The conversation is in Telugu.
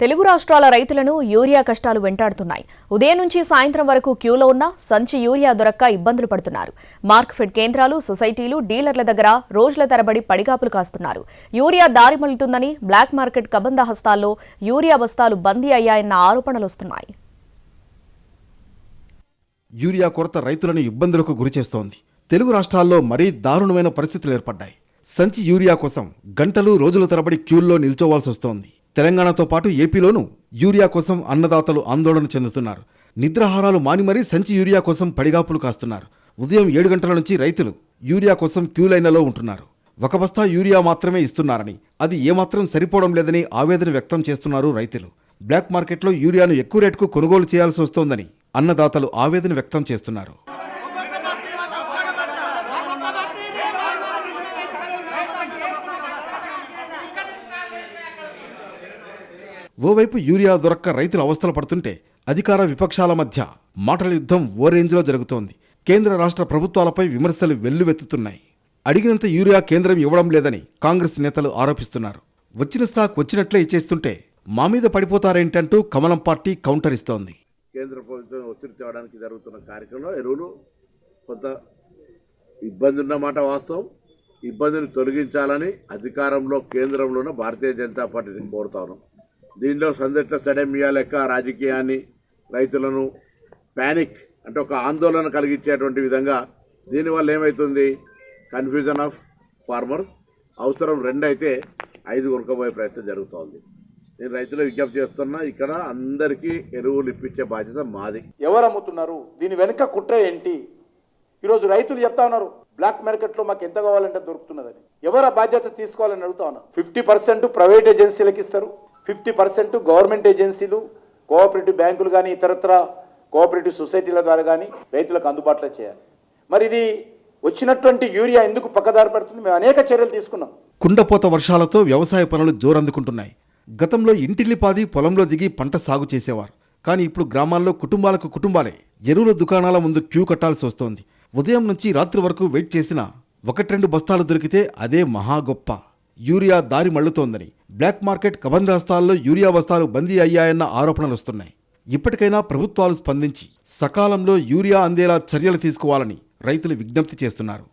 తెలుగు రాష్ట్రాల రైతులను యూరియా కష్టాలు వెంటాడుతున్నాయి. ఉదయం నుంచి సాయంత్రం వరకు క్యూలో ఉన్న సంచి యూరియా దొరక్క ఇబ్బందులు పడుతున్నారు. మార్కెట్ కేంద్రాలు, సొసైటీలు, డీలర్ల దగ్గర రోజుల తరబడి పడిగాపులు కాస్తున్నారు. యూరియా దారి మళ్లుతుందని బ్లాక్ మార్కెట్ కబంధ హస్తాల్లో యూరియా బస్తాలు బందీ అయ్యాయన్న ఆరోపణలు వస్తున్నాయి. యూరియా కొరత రైతులను ఇబ్బందులకు గురిచేస్తోంది. తెలుగు రాష్ట్రాల్లో మరీ దారుణమైన పరిస్థితులు ఏర్పడ్డాయి. సంచి యూరియా కోసం గంటలు రోజుల తరబడి క్యూల్లో నిల్చోవాల్సి వస్తోంది. తెలంగాణతో పాటు ఏపీలోనూ యూరియా కోసం అన్నదాతలు ఆందోళన చెందుతున్నారు. నిద్రాహారాలు మాని మరీ సంచి యూరియా కోసం పడిగాపులు కాస్తున్నారు. ఉదయం 7 గంటల నుంచి రైతులు యూరియా కోసం క్యూ లైన్లలో ఉంటున్నారు. ఒక బస్తా యూరియా మాత్రమే ఇస్తున్నారని, అది ఏమాత్రం సరిపోవడం లేదని ఆవేదన వ్యక్తం చేస్తున్నారు రైతులు. బ్లాక్ మార్కెట్లో యూరియాను ఎక్కువ రేటుకు కొనుగోలు చేయాల్సి వస్తోందని అన్నదాతలు ఆవేదన వ్యక్తం చేస్తున్నారు. ఓవైపు యూరియా దొరక్క రైతులు అవస్థలు పడుతుంటే, అధికార విపక్షాల మధ్య మాటల యుద్ధం ఓ రేంజ్లో జరుగుతోంది. కేంద్ర రాష్ట్ర ప్రభుత్వాలపై విమర్శలు వెల్లువెత్తుతున్నాయి. అడిగినంత యూరియా కేంద్రం ఇవ్వడం లేదని కాంగ్రెస్ నేతలు ఆరోపిస్తున్నారు. వచ్చిన స్టాక్ వచ్చినట్లే ఇచ్చేస్తుంటే మా మీద పడిపోతారేంటంటూ కమలం పార్టీ కౌంటర్ ఇస్తోంది. కేంద్ర ప్రభుత్వం ఒత్తిడి తేవడానికి జరుగుతున్న కార్యక్రమంలో ఎరువులు కొంత ఇబ్బంది ఉన్నమాట వాస్తవం. ఇబ్బందిని తొలగించాలని అధికారంలో కేంద్రంలోనూ భారతీయ జనతా పార్టీని కోరుతాను. దీనిలో సందిగ్ధ సడమియా లెక్క రాజకీయాన్ని, రైతులను ప్యానిక్ అంటే ఒక ఆందోళన కలిగించేటువంటి విధంగా దీనివల్ల ఏమవుతుంది, కన్ఫ్యూజన్ ఆఫ్ ఫార్మర్స్. అవసరం 2 అయితే 5 కొనుక్కోబోయే ప్రయత్నం జరుగుతోంది. నేను రైతులు విజ్ఞప్తి చేస్తున్నా, ఇక్కడ అందరికీ ఎరువులు ఇప్పించే బాధ్యత మాది. ఎవరు అమ్ముతున్నారు, దీని వెనుక కుట్ర ఏంటి? ఈరోజు రైతులు చెప్తా ఉన్నారు, బ్లాక్ మార్కెట్లో మాకు ఎంత కావాలంటే దొరుకుతున్నదని. ఎవరు ఆ బాధ్యత తీసుకోవాలని అడుగుతా ఉన్నారు. 50% ప్రైవేట్ ఏజెన్సీలకు ఇస్తారు, 50% గవర్నమెంట్ ఏజెన్సీలు, కోఆపరేటివ్ బ్యాంకులు కానీ ఇతరత్ర కోఆపరేటివ్ సొసైటీల ద్వారా కానీ రైతులకు అందుబాటులో చేయాలి. మరి ఇది వచ్చినటువంటి యూరియా ఎందుకు పక్కదారి పడుతుంది? మేము అనేక చర్యలు తీసుకున్నాం. కుండపోత వర్షాలతో వ్యవసాయ పనులు జోరందుకుంటున్నాయి. గతంలో ఇంటిల్లిపాది పొలంలో దిగి పంట సాగు చేసేవారు. కానీ ఇప్పుడు గ్రామాల్లో కుటుంబాలే ఎరువుల దుకాణాల ముందు క్యూ కట్టాల్సి వస్తోంది. ఉదయం నుంచి రాత్రి వరకు వెయిట్ చేసినా 1-2 బస్తాలు దొరికితే అదే మహా గొప్ప. యూరియా దారి మళ్లుతోందని బ్లాక్ మార్కెట్ కబంధ హస్తాల్లో యూరియా బస్తాలు బందీ అయ్యాయన్న ఆరోపణలు వస్తున్నాయి. ఇప్పటికైనా ప్రభుత్వాలు స్పందించి సకాలంలో యూరియా అందేలా చర్యలు తీసుకోవాలని రైతులు విజ్ఞప్తి చేస్తున్నారు.